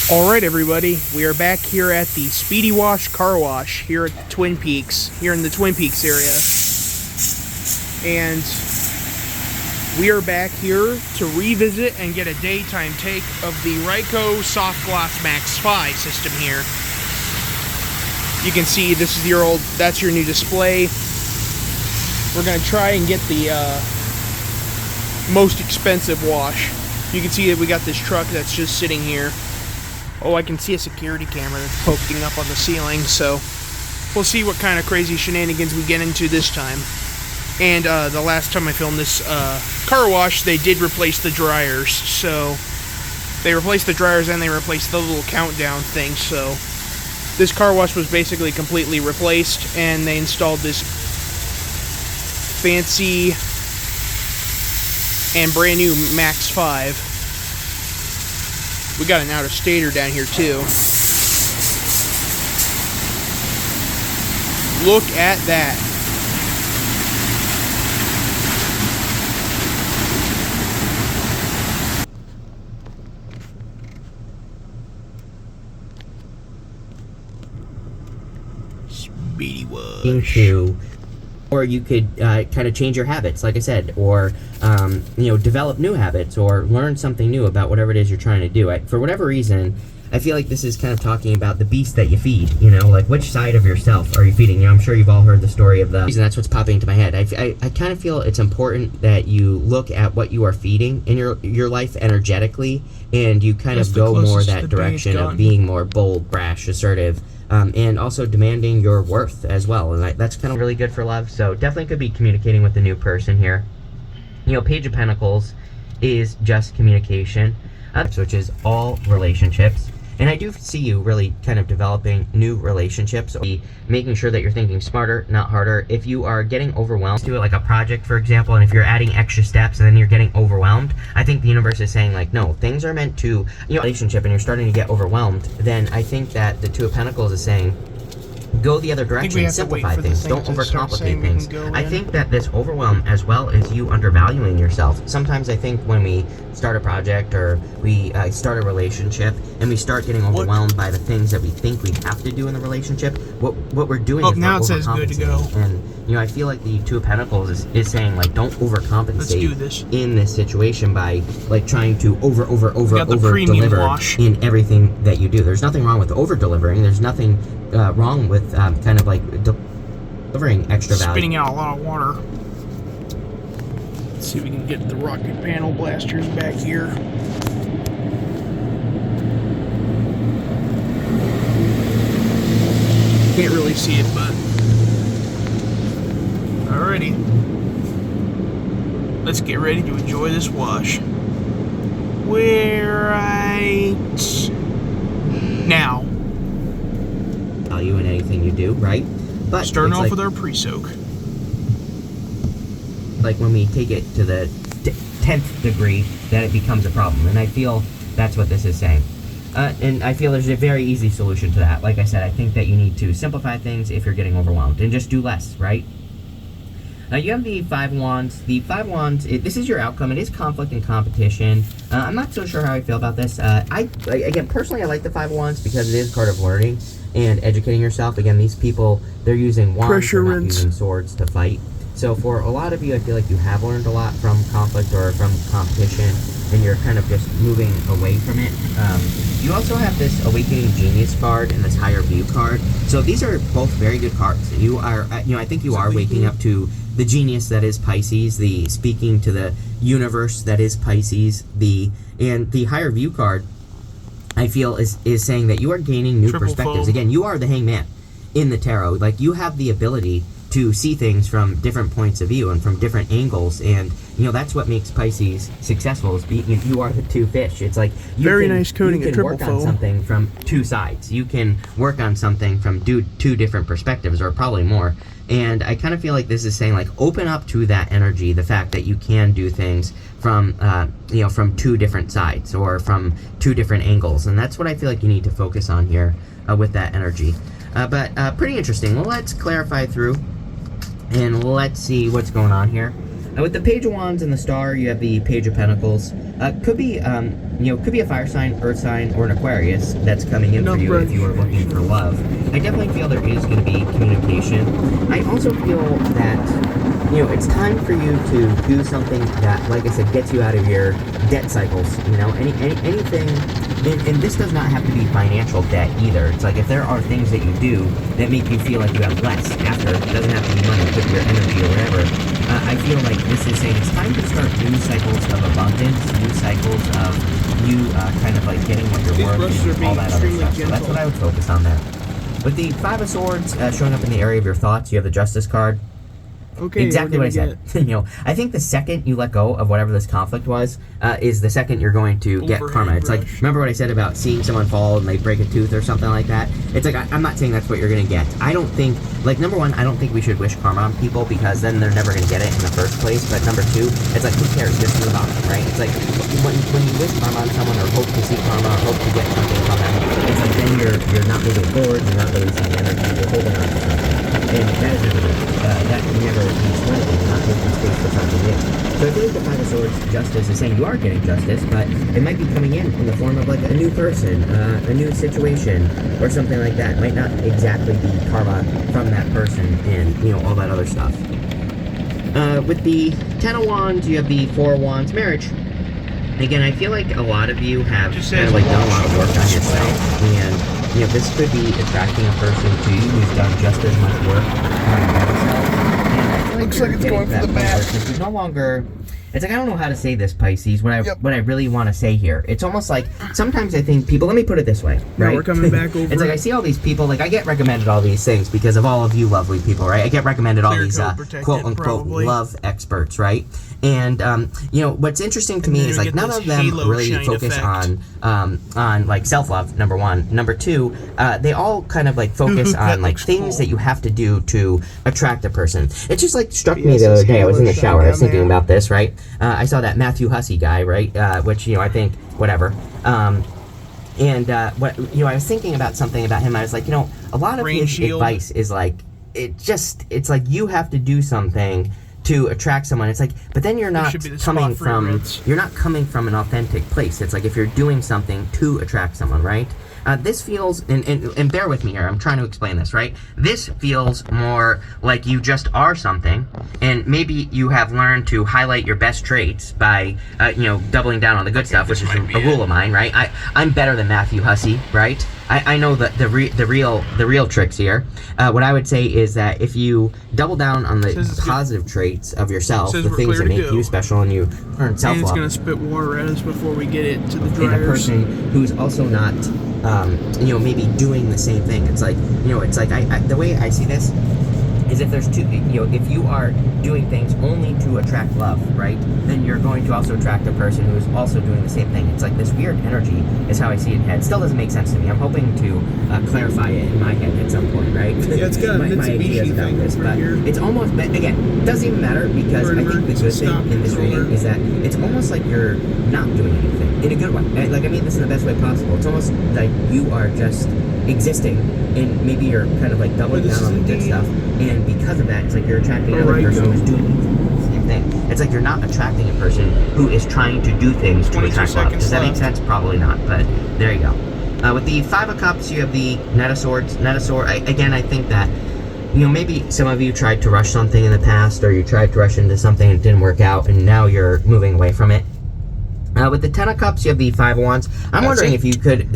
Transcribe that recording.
Alright everybody, we are back here at the Speedy Wash Car Wash here at Twin Peaks, here in the Twin Peaks area. And we are back here to revisit and get a daytime take of the Ryko Softgloss MAXX system here. You can see this is your old, that's your new display. We're going to try and get the most expensive wash. You can see that we got this truck that's just sitting here. Oh, I can see a security camera that's poking up on the ceiling, so we'll see what kind of crazy shenanigans we get into this time. And the last time I filmed this car wash, they did replace the dryers, so they replaced the dryers and they replaced the little countdown thing, so this car wash was basically completely replaced, and they installed this fancy and brand new MAXX. We got an out-of-stater down here too. Look at that. Speedy wash. Or you could kind of change your habits, like I said, or develop new habits, or learn something new about whatever it is you're trying to do. For whatever reason, I feel like this is kind of talking about the beast that you feed. Like which side of yourself are you feeding? I'm sure you've all heard the story of the. And that's what's popping into my head. I kind of feel it's important that you look at what you are feeding in your life energetically, and you kind of go more that direction of being more bold, brash, assertive. And also demanding your worth as well, and that's kind of really good for love. So definitely could be communicating with a new person here. Page of Pentacles is just communication, which is all relationships. And I do see you really kind of developing new relationships, making sure that you're thinking smarter, not harder. If you are getting overwhelmed, do it like a project, for example, and if you're adding extra steps and then you're getting overwhelmed, I think the universe is saying, like, no, things are meant to, relationship, and you're starting to get overwhelmed, then I think that the Two of Pentacles is saying, go the other direction, simplify things, don't overcomplicate things. I think that this overwhelm, as well as you undervaluing yourself. Sometimes I think when we start a project or we start a relationship and we start getting overwhelmed by the things that we think we have to do in the relationship, what we're doing is now it says good to go. And I feel like the Two of Pentacles is saying, like, don't overcompensate in this situation by like trying to over deliver in everything that you do. There's nothing wrong with over delivering. There's nothing wrong with kind of like delivering extra value. Spitting out a lot of water. Let's see if we can get the rocket panel blasters back here. Can't really see it, but alrighty. Let's get ready to enjoy this wash. We're right now. Value in anything you do, right? But starting off with our pre-soak. Like when we take it to the 10th degree, then it becomes a problem. And I feel that's what this is saying. And I feel there's a very easy solution to that. Like I said, I think that you need to simplify things if you're getting overwhelmed and just do less, right? Now you have the Five of Wands. The Five of Wands, this is your outcome. It is conflict and competition. I'm not so sure how I feel about this. Again, personally, I like the Five of Wands because it is part of learning and educating yourself. Again, these people, they're using wands, they're not using swords to fight. So for a lot of you, I feel like you have learned a lot from conflict or from competition, and you're kind of just moving away from it. You also have this Awakening Genius card and this Higher View card. So these are both very good cards. You are, I think you are waking up to the genius that is Pisces, the speaking to the universe that is Pisces, and the Higher View card, I feel, is saying that you are gaining new perspectives. Again, you are the Hangman in the tarot. Like, you have the ability to see things from different points of view and from different angles, and that's what makes Pisces successful, is you are the two fish. It's like very nice coating of triple foam. You can work on something from two sides. You can work on something from two different perspectives, or probably more. And I kind of feel like this is saying, like, open up to that energy, the fact that you can do things from from two different sides or from two different angles, and that's what I feel like you need to focus on here with that energy. But pretty interesting. Well, let's clarify through and let's see what's going on here. With the Page of Wands and the Star, you have the Page of Pentacles. Could be, could be a fire sign, earth sign, or an Aquarius that's coming in for you if you are looking for love. I definitely feel there is going to be communication. I also feel that, it's time for you to do something that, like I said, gets you out of your debt cycles. Anything, and this does not have to be financial debt either. It's like if there are things that you do that make you feel like you have less after, it doesn't have to be money, it could be your energy or whatever. I feel like this is saying it's time to start new cycles of abundance, new cycles of you kind of like getting what you're worth and all that other stuff. So that's what I would focus on there. With the Five of Swords showing up in the area of your thoughts, you have the Justice card. Okay, exactly what I said. I think the second you let go of whatever this conflict was, is the second you're going to get karma. It's like, remember what I said about seeing someone fall and they break a tooth or something like that? It's like, I'm not saying that's what you're going to get. I don't think, like, number one, I don't think we should wish karma on people because then they're never going to get it in the first place. But number two, it's like, who cares? Just move on, right? It's like, when you wish karma on someone or hope to see karma or hope to get something from them, it's like then you're not moving forward, you're not releasing the energy, you're holding on to something. And that is never good. That never leads to anything, not making space for something new. So I feel like the Five of Swords justice is saying you are getting justice, but it might be coming in the form of like a new person, a new situation, or something like that. It might not exactly be karma from that person and, all that other stuff. With the Ten of Wands, you have the Four of Wands, marriage. Again, I feel like a lot of you have kind of like done a lot of work on yourself, and this could be attracting a person to you who's done just as much work on themselves. And looks like it's going for the back. It's no longer. It's like, I don't know how to say this, Pisces, what I really want to say here. It's almost like, sometimes I think people, let me put it this way, right? No, we're coming back over. It's like, I see all these people, like, I get recommended all these things because of all of you lovely people, right? I get recommended all these, quote-unquote, love experts, right? And, what's interesting to me is, like, none of them really focus on, like, self-love, number one. Number two, they all kind of, like, focus on, like, things that you have to do to attract a person. It just, like, struck me the other day. I was in the shower. I was thinking about this, right? I saw that Matthew Hussey guy, right? Which, I think, whatever. I was thinking about something about him. I was like, a lot of his advice is like, it's like you have to do something to attract someone. It's like, but then you're not coming from an authentic place. It's like if you're doing something to attract someone, right? This feels, and bear with me here, I'm trying to explain this, right? This feels more like you just are something, and maybe you have learned to highlight your best traits by, doubling down on the good stuff, which is a rule of mine, right? I'm better than Matthew Hussey, right? I know the real tricks here. What I would say is that if you double down on the positive traits of yourself, the things that make you special, and you learn self-love. And it's gonna spit water at us before we get it to the dryers. And a person who's also not, maybe doing the same thing. It's like, it's like the way I see this is if there's two, if you are doing things only to attract love, right, then you're going to also attract a person who is also doing the same thing. It's like this weird energy is how I see it in head. It still doesn't make sense to me. I'm hoping to clarify it in my head at some point, right? Yeah, it's got my ideas about this, but it's almost, again, it doesn't even matter because I think the good thing in this reading is that it's almost like you're not doing anything in a good way. Like, I mean this in the best way possible. It's almost like you are just existing, and maybe you're kind of like doubling down on the good stuff, and because of that, it's like you're attracting another person who's doing the same thing. It's like you're not attracting a person who is trying to do things to attract love. Does that make sense? Probably not, but there you go. With the Five of Cups, you have the Knight of Swords. Again, I think that, maybe some of you tried to rush something in the past, or you tried to rush into something and it didn't work out, and now you're moving away from it. With the Ten of Cups, you have the Five of Wands. I'm wondering if you could be